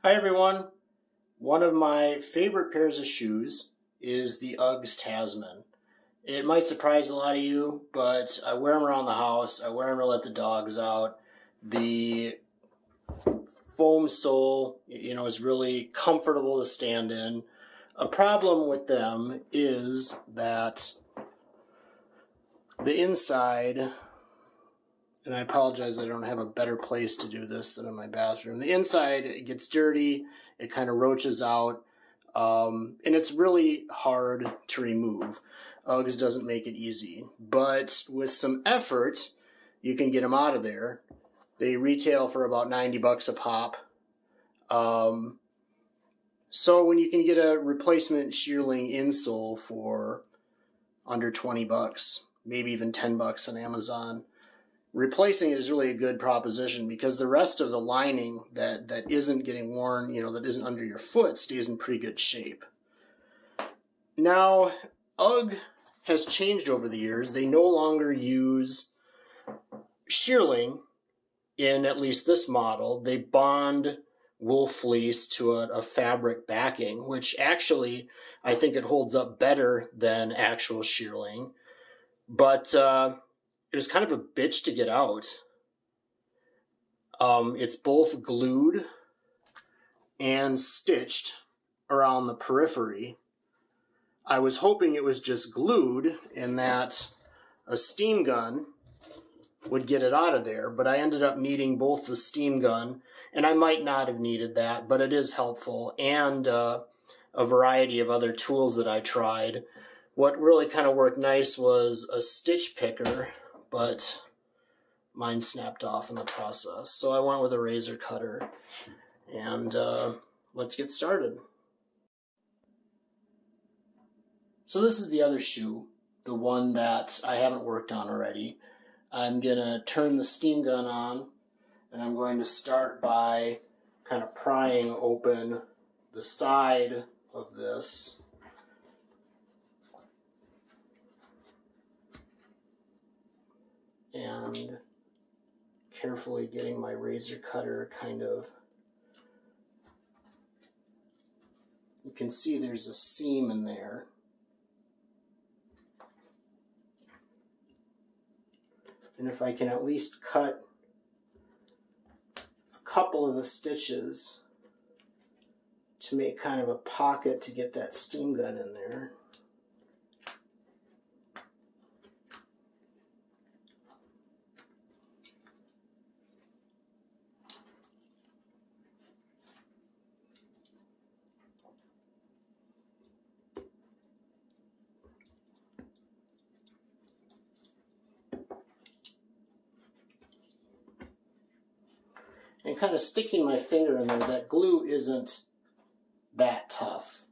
Hi everyone. One of my favorite pairs of shoes is the Uggs Tasman. It might surprise a lot of you, but I wear them around the house. I wear them to let the dogs out. The foam sole, is really comfortable to stand in. A problem with them is that the inside, and I apologize, I don't have a better place to do this than in my bathroom. The inside, it gets dirty, it kind of roaches out, and it's really hard to remove. Uggs doesn't make it easy, but with some effort, you can get them out of there. They retail for about 90 bucks a pop. So when you can get a replacement shearling insole for under 20 bucks, maybe even 10 bucks on Amazon, replacing it is really a good proposition because the rest of the lining that isn't getting worn, that isn't under your foot, stays in pretty good shape. Now, Ugg has changed over the years. They no longer use shearling in at least this model. They bond wool fleece to a fabric backing, which actually I think it holds up better than actual shearling. But it was kind of a bitch to get out. It's both glued and stitched around the periphery. I was hoping it was just glued and that a steam gun would get it out of there, but I ended up needing both the steam gun, and I might not have needed that, but it is helpful, and a variety of other tools that I tried. What really kind of worked nice was a stitch picker, but mine snapped off in the process. So I went with a razor cutter, and let's get started. So this is the other shoe, the one that I haven't worked on already. I'm going to turn the steam gun on, and I'm going to start by kind of prying open the side of this. And carefully getting my razor cutter kind of, you can see there's a seam in there. And if I can at least cut a couple of the stitches to make kind of a pocket to get that steam gun in there. And kind of sticking my finger in there, that glue isn't that tough.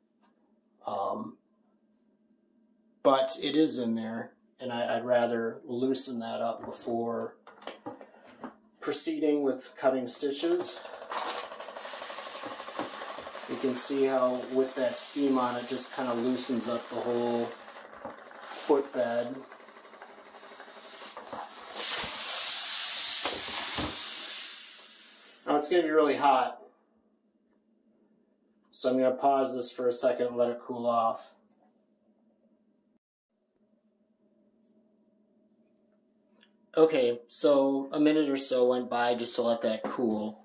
But it is in there, and I'd rather loosen that up before proceeding with cutting stitches. You can see how with that steam on it just kind of loosens up the whole footbed. Now it's going to be really hot, so I'm going to pause this for a second and let it cool off. Okay, so a minute or so went by just to let that cool,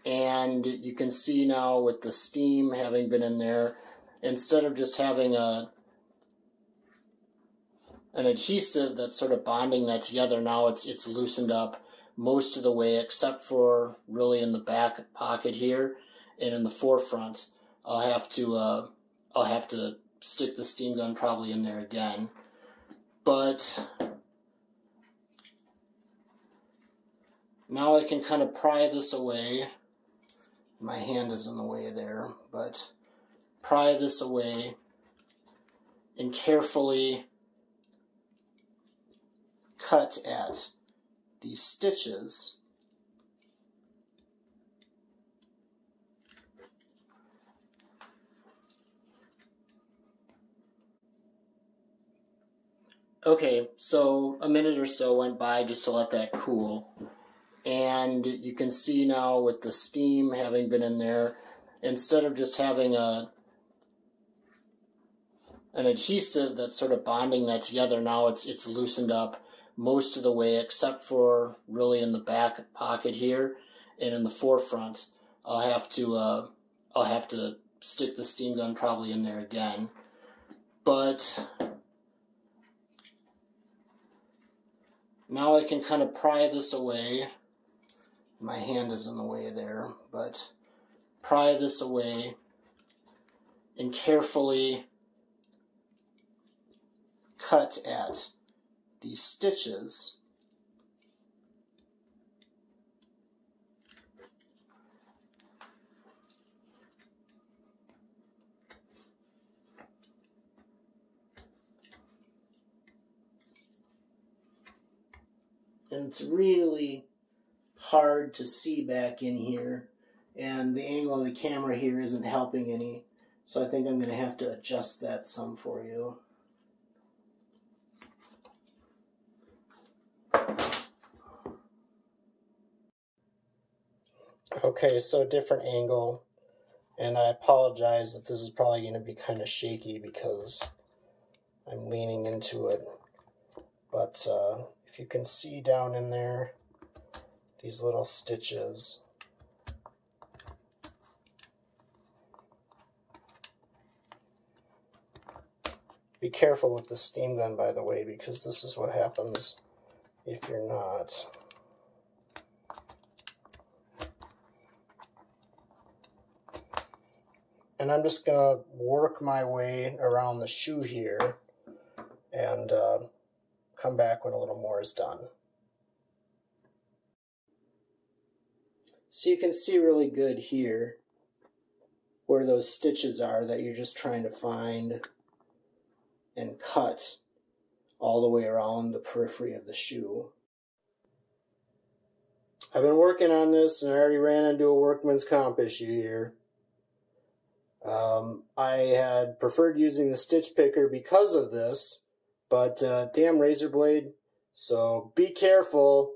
and you can see now with the steam having been in there, instead of just having an adhesive that's sort of bonding that together, now it's loosened up most of the way, except for really in the back pocket here and in the forefront. I'll have to stick the steam gun probably in there again. But now I can kind of pry this away. My hand is in the way there, but pry this away and carefully cut at these stitches. Okay, so a minute or so went by just to let that cool, And you can see now with the steam having been in there, instead of just having an adhesive that's sort of bonding that together, now it's loosened up most of the way, except for really in the back pocket here and in the forefront. I'll have to stick the steam gun probably in there again. But now I can kind of pry this away. My hand is in the way there, but pry this away and carefully cut at these stitches. And it's really hard to see back in here, and the angle of the camera here isn't helping any, so I think I'm going to have to adjust that some for you. Okay, so a different angle, and I apologize that this is probably going to be kind of shaky because I'm leaning into it, but if you can see down in there, these little stitches. Be careful with the steam gun, by the way, because this is what happens if you're not. And I'm just going to work my way around the shoe here and come back when a little more is done. So you can see really good here where those stitches are that you're just trying to find and cut all the way around the periphery of the shoe. I've been working on this and I already ran into a workman's comp issue here. I had preferred using the stitch picker because of this, but damn razor blade, so be careful.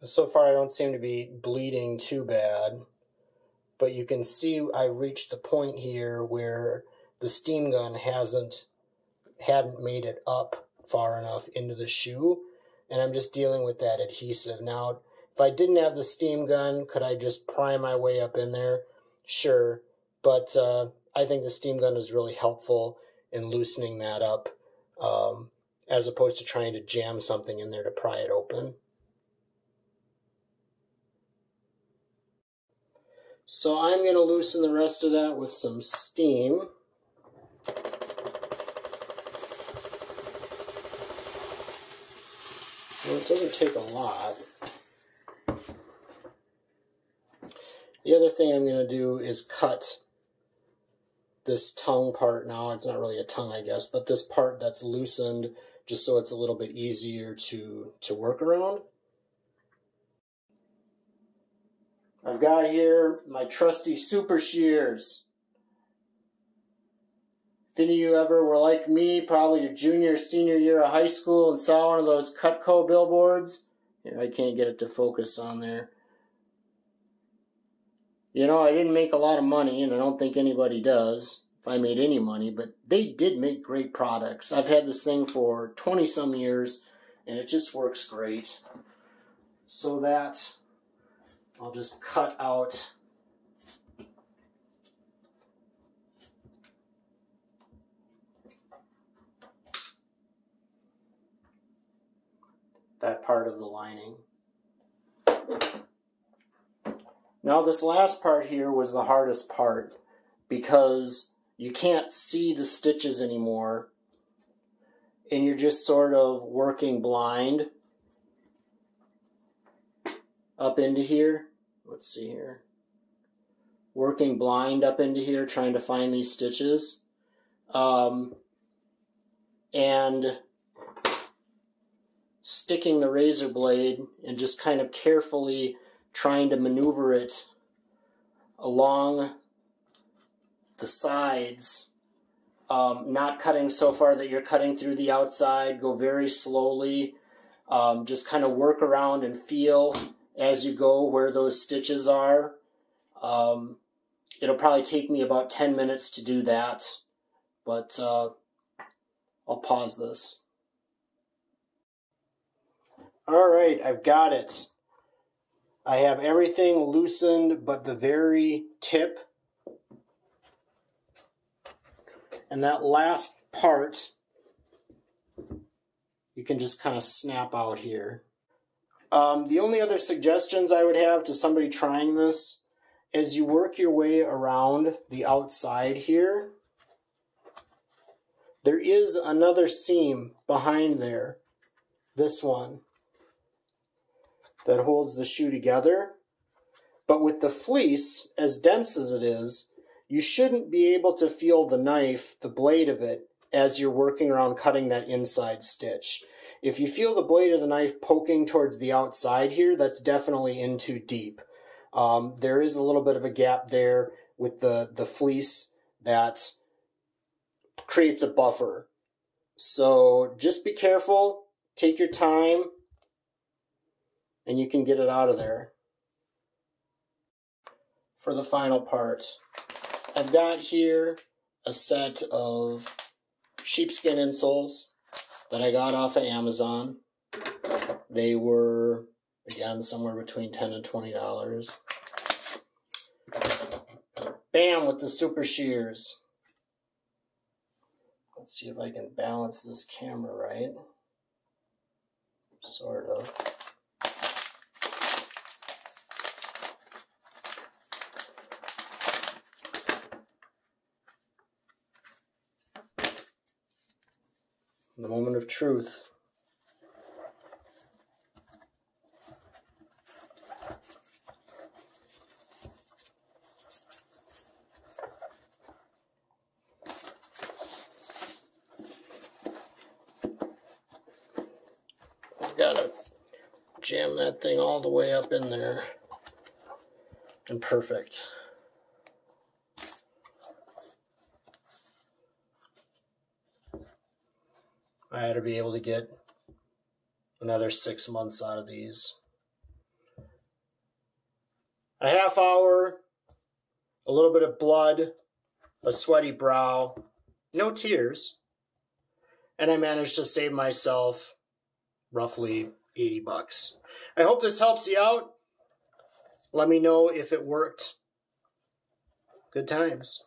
So far I don't seem to be bleeding too bad, but you can see I reached the point here where the steam gun hadn't made it up far enough into the shoe, and I'm just dealing with that adhesive. Now, if I didn't have the steam gun, could I just pry my way up in there? Sure, but I think the steam gun is really helpful in loosening that up, as opposed to trying to jam something in there to pry it open. So I'm going to loosen the rest of that with some steam. Well, it doesn't take a lot. The other thing I'm going to do is cut this tongue part now. It's not really a tongue, I guess, but this part that's loosened, just so it's a little bit easier to work around. I've got here my trusty super shears. If any of you ever were like me, probably your junior or senior year of high school, and saw one of those Cutco billboards, I can't get it to focus on there. You know, I didn't make a lot of money, and I don't think anybody does, if I made any money, but they did make great products. I've had this thing for 20-some years, and it just works great. So that I'll just cut out that part of the lining. Now this last part here was the hardest part because you can't see the stitches anymore and you're just sort of working blind up into here. Let's see here. Working blind up into here trying to find these stitches. And sticking the razor blade and just kind of carefully trying to maneuver it along the sides, not cutting so far that you're cutting through the outside. Go very slowly, Just kind of work around and feel as you go where those stitches are. It'll probably take me about 10 minutes to do that, but I'll pause this. All right, I've got it. I have everything loosened but the very tip. And that last part, you can just kind of snap out here. The only other suggestions I would have to somebody trying this, as you work your way around the outside here, there is another seam behind there, this one, that holds the shoe together. But with the fleece, as dense as it is, you shouldn't be able to feel the knife, the blade of it, as you're working around cutting that inside stitch. If you feel the blade of the knife poking towards the outside here, that's definitely in too deep. There is a little bit of a gap there with the fleece that creates a buffer. So just be careful, take your time, and you can get it out of there. For the final part, I've got here a set of sheepskin insoles that I got off of Amazon. They were, again, somewhere between $10 and $20. Bam, with the super shears. Let's see if I can balance this camera right. Sort of. The moment of truth. I've got to jam that thing all the way up in there. And perfect. I had to be able to get another 6 months out of these. A half hour, a little bit of blood, a sweaty brow, no tears, and I managed to save myself roughly 80 bucks. I hope this helps you out. Let me know if it worked. Good times.